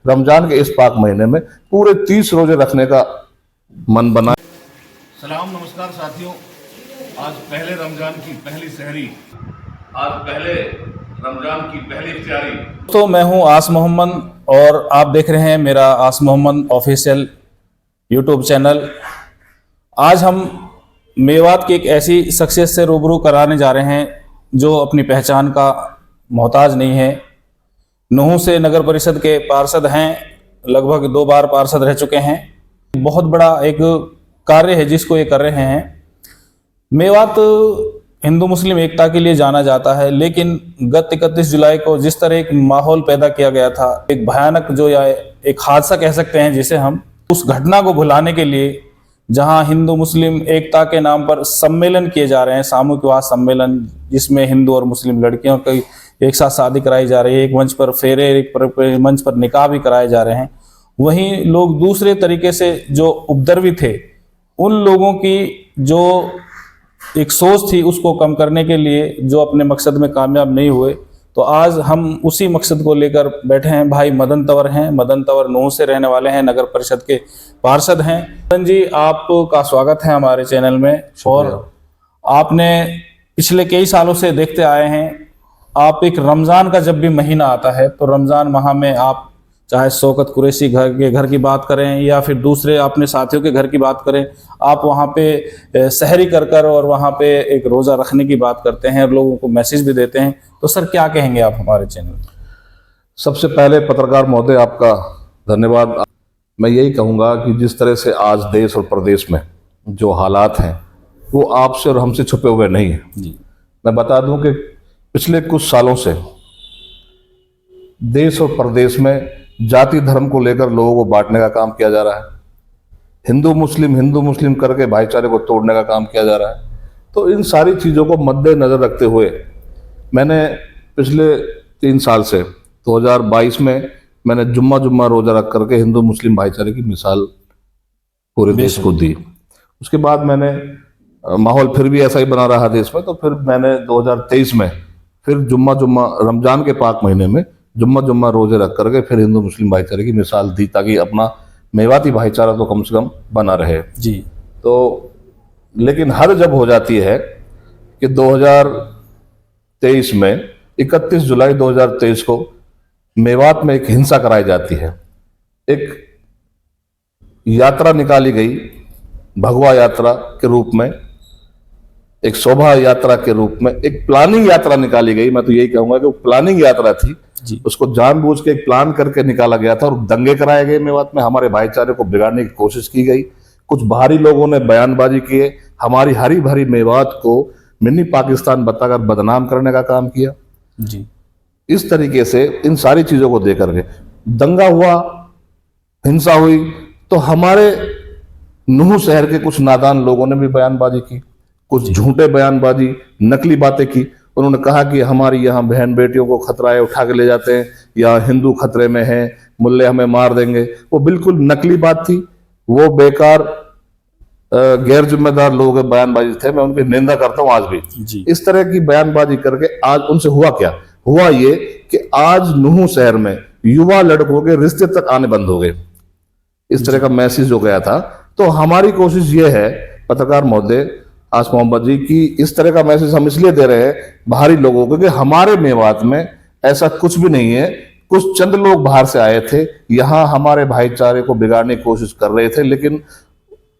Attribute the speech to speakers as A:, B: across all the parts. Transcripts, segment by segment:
A: रमजान के इस पाक महीने में पूरे 30 रोजे रखने का मन बना।
B: सलाम नमस्कार साथियों, आज पहले रमजान की पहली सहरी, आज पहले रमजान की पहली इफ्तियारी।
C: तो मैं हूं आस मोहम्मद और आप देख रहे हैं मेरा आस मोहम्मद ऑफिशियल यूट्यूब चैनल। आज हम मेवात की एक ऐसी शख्सियत से रूबरू कराने जा रहे हैं जो अपनी पहचान का मोहताज नहीं है। नूह से नगर परिषद के पार्षद हैं, लगभग 2 बार पार्षद रह चुके हैं। बहुत बड़ा एक कार्य है जिसको ये कर रहे हैं। मेवात हिंदू मुस्लिम एकता के लिए जाना जाता है, लेकिन गत 31 जुलाई को जिस तरह एक माहौल पैदा किया गया था, एक भयानक जो या एक हादसा कह सकते हैं जिसे हम, उस घटना को भुलाने के लिए जहां हिंदू मुस्लिम एकता के नाम पर सम्मेलन किए जा रहे हैं, सामूहिक विवाह सम्मेलन, जिसमें हिंदू और मुस्लिम लड़कियों की एक साथ शादी कराई जा रही है, एक मंच पर फेरे, एक मंच पर निकाह भी कराए जा रहे हैं, वहीं लोग दूसरे तरीके से जो उपद्रवी थे उन लोगों की जो एक सोच थी उसको कम करने के लिए जो अपने मकसद में कामयाब नहीं हुए, तो आज हम उसी मकसद को लेकर बैठे हैं। भाई मदन तंवर हैं, मदन तंवर नूह से रहने वाले हैं, नगर परिषद के पार्षद हैं। मदन जी, आपका स्वागत है हमारे चैनल में। और आपने पिछले कई सालों से देखते आए हैं, आप एक रमज़ान का जब भी महीना आता है तो रमज़ान माह में आप चाहे शौकत कुरैशी घर की बात करें या फिर दूसरे अपने साथियों के घर की बात करें, आप वहाँ पे सहरी कर और वहाँ पे एक रोज़ा रखने की बात करते हैं और लोगों को मैसेज भी देते हैं। तो सर, क्या कहेंगे आप हमारे चैनल?
A: सबसे पहले पत्रकार महोदय आपका धन्यवाद। मैं यही कहूँगा कि जिस तरह से आज देश और प्रदेश में जो हालात हैं वो आपसे और हमसे छुपे हुए नहीं हैं
C: जी।
A: मैं बता दूं कि पिछले कुछ सालों से देश और प्रदेश में जाति धर्म को लेकर लोगों को बांटने का काम किया जा रहा है। हिंदू मुस्लिम करके भाईचारे को तोड़ने का काम किया जा रहा है। तो इन सारी चीज़ों को मद्देनजर रखते हुए मैंने पिछले 3 साल से 2022 में मैंने जुम्मा रोजा रख करके हिंदू मुस्लिम भाईचारे की मिसाल पूरे देश को दी। उसके बाद मैंने माहौल फिर भी ऐसा ही बना रहा देश में, तो फिर मैंने 2023 में फिर जुम्मा रमजान के पाक महीने में जुम्मा रोजे रख करके फिर हिंदू मुस्लिम भाईचारे की मिसाल दी, ताकि अपना मेवाती भाईचारा तो कम से कम बना रहे
C: जी।
A: तो लेकिन हर जब हो जाती है कि 2023 में 31 जुलाई 2023 को मेवात में एक हिंसा कराई जाती है। एक यात्रा निकाली गई, भगवा यात्रा के रूप में, एक शोभा यात्रा के रूप में, एक प्लानिंग यात्रा निकाली गई। मैं तो यही कहूंगा कि वो प्लानिंग यात्रा थी
C: जी।
A: उसको जानबूझ के एक प्लान करके निकाला गया था और दंगे कराए गए मेवात में। हमारे भाईचारे को बिगाड़ने की कोशिश की गई। कुछ बाहरी लोगों ने बयानबाजी किए, हमारी हरी भरी मेवात को मिनी पाकिस्तान बताकर बदनाम करने का काम किया
C: जी।
A: इस तरीके से इन सारी चीजों को देकर के दंगा हुआ, हिंसा हुई, तो हमारे नूह शहर के कुछ नादान लोगों ने भी बयानबाजी की, कुछ झूठे बयानबाजी, नकली बातें की। उन्होंने कहा कि हमारी यहाँ बहन बेटियों को खतरा है, उठा के ले जाते हैं, या हिंदू खतरे में हैं, मुल्ले हमें मार देंगे। वो बिल्कुल नकली बात थी। वो बेकार गैर जिम्मेदार लोगों के बयानबाजी थे। मैं उनकी निंदा करता हूँ आज भी
C: जी।
A: इस तरह की बयानबाजी करके। आज उनसे हुआ क्या? हुआ ये कि आज नूह शहर में युवा लड़कों के रिश्ते तक आने बंद हो गए। इस तरह का मैसेज हो गया था। तो हमारी कोशिश ये है पत्रकार महोदय आस मोहम्मद जी की इस तरह का मैसेज हम इसलिए दे रहे हैं बाहरी लोगों को कि हमारे मेवात में ऐसा कुछ भी नहीं है। कुछ चंद लोग बाहर से आए थे, यहाँ हमारे भाईचारे को बिगाड़ने की कोशिश कर रहे थे, लेकिन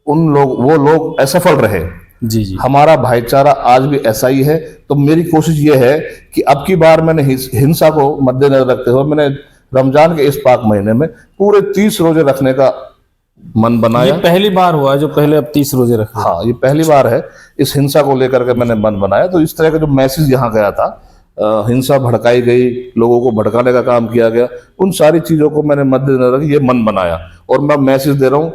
A: वो लोग असफल रहे।
C: जी जी।
A: हमारा भाईचारा आज भी ऐसा ही है। तो मेरी कोशिश ये है कि अब की बार मैंने हिंसा को मद्देनजर रखते हुए मैंने रमजान के इस पाक महीने में पूरे 30 रोजे रखने का मन बनाया।
C: ये पहली बार हुआ जो पहले अब 30 रोजे रखे?
A: हाँ, ये पहली बार है। इस हिंसा को लेकर के मैंने मन बनाया। तो इस तरह का जो मैसेज यहाँ गया था, हिंसा भड़काई गई, लोगों को भड़काने का काम किया गया, उन सारी चीजों को मैंने मद्देनजर रख ये मन बनाया। और मैं मैसेज दे रहा हूँ,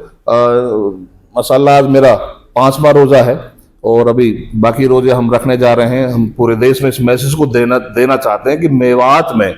A: माशाल्लाह आज मेरा 5वां रोजा है और अभी बाकी रोजे हम रखने जा रहे हैं। हम पूरे देश में इस मैसेज को देना चाहते हैं कि मेवात में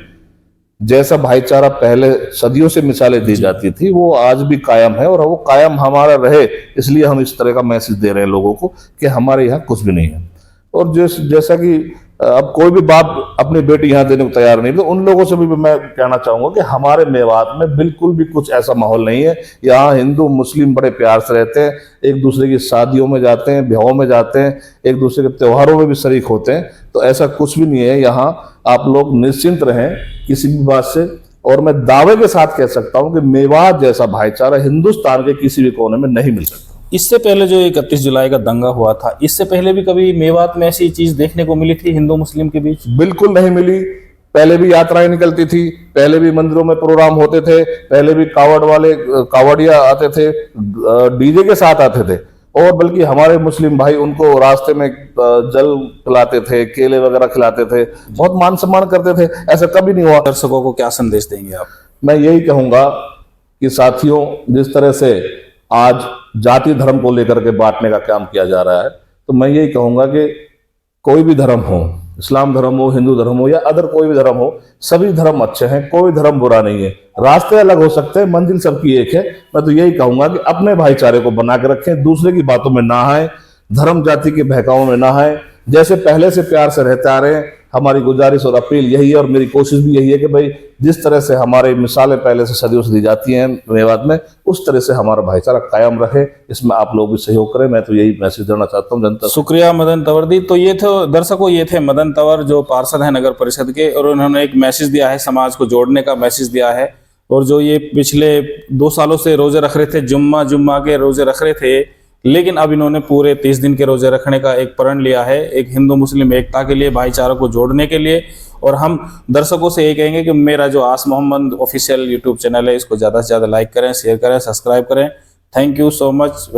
A: जैसा भाईचारा पहले सदियों से मिसालें दी जाती थी वो आज भी कायम है, और वो कायम हमारा रहे, इसलिए हम इस तरह का मैसेज दे रहे हैं लोगों को कि हमारे यहाँ कुछ भी नहीं है। और जैसा कि अब कोई भी बाप अपनी बेटी यहाँ देने को तैयार नहीं, तो उन लोगों से भी मैं कहना चाहूंगा कि हमारे मेवात में बिल्कुल भी कुछ ऐसा माहौल नहीं है। यहाँ हिंदू मुस्लिम बड़े प्यार से रहते हैं, एक दूसरे की शादियों में जाते हैं, ब्याहों में जाते हैं, एक दूसरे के त्योहारों में भी शरीक होते हैं। तो ऐसा कुछ भी नहीं है। यहाँ आप लोग निश्चिंत रहें किसी भी बात से। और मैं दावे के साथ कह सकता हूं कि मेवात जैसा भाईचारा हिंदुस्तान के किसी भी कोने में नहीं मिल सकता।
C: इससे पहले जो 31 जुलाई का दंगा हुआ था, इससे पहले भी कभी मेवात में ऐसी चीज देखने को मिली थी हिंदू मुस्लिम के बीच?
A: बिल्कुल नहीं मिली। पहले भी यात्राएं निकलती थी, पहले भी मंदिरों में प्रोग्राम होते थे, पहले भी कावड़िया आते थे, डीजे के साथ आते थे। और बल्कि हमारे मुस्लिम भाई उनको रास्ते में जल खिलाते थे, केले वगैरह खिलाते थे, बहुत मान सम्मान करते थे। ऐसा कभी नहीं हुआ।
C: दर्शकों को क्या संदेश देंगे आप?
A: मैं यही कहूंगा कि साथियों, जिस तरह से आज जाति धर्म को लेकर के बांटने का काम किया जा रहा है, तो मैं यही कहूंगा कि कोई भी धर्म हो, इस्लाम धर्म हो, हिंदू धर्म हो या अदर कोई भी धर्म हो, सभी धर्म अच्छे हैं, कोई धर्म बुरा नहीं है। रास्ते अलग हो सकते हैं, मंजिल सबकी एक है। मैं तो यही कहूंगा कि अपने भाईचारे को बना के रखें, दूसरे की बातों में ना आए, धर्म जाति के बहकावों में ना आए, जैसे पहले से प्यार से रहते आ रहे हैं। हमारी गुजारिश और अपील यही है, और मेरी कोशिश भी यही है कि भाई जिस तरह से हमारे मिसालें पहले से सदियों से दी जाती हैं मेवात में, उस तरह से हमारा भाईचारा कायम रहे। इसमें आप लोग भी सहयोग करें। मैं तो यही मैसेज देना चाहता हूँ जनता।
C: शुक्रिया मदन तंवर दी। तो ये थे दर्शकों, ये थे मदन तंवर जो पार्षद हैं नगर परिषद के, और उन्होंने एक मैसेज दिया है, समाज को जोड़ने का मैसेज दिया है। और जो ये पिछले 2 सालों से रोजे रख रहे थे, जुम्मा के रोजे रख रहे थे, लेकिन अब इन्होंने पूरे 30 दिन के रोजे रखने का एक प्रण लिया है, एक हिंदू मुस्लिम एकता के लिए, भाईचारा को जोड़ने के लिए। और हम दर्शकों से ये कहेंगे कि मेरा जो आस मोहम्मद ऑफिशियल यूट्यूब चैनल है, इसको ज़्यादा से ज़्यादा लाइक करें, शेयर करें, सब्सक्राइब करें। Thank you so much.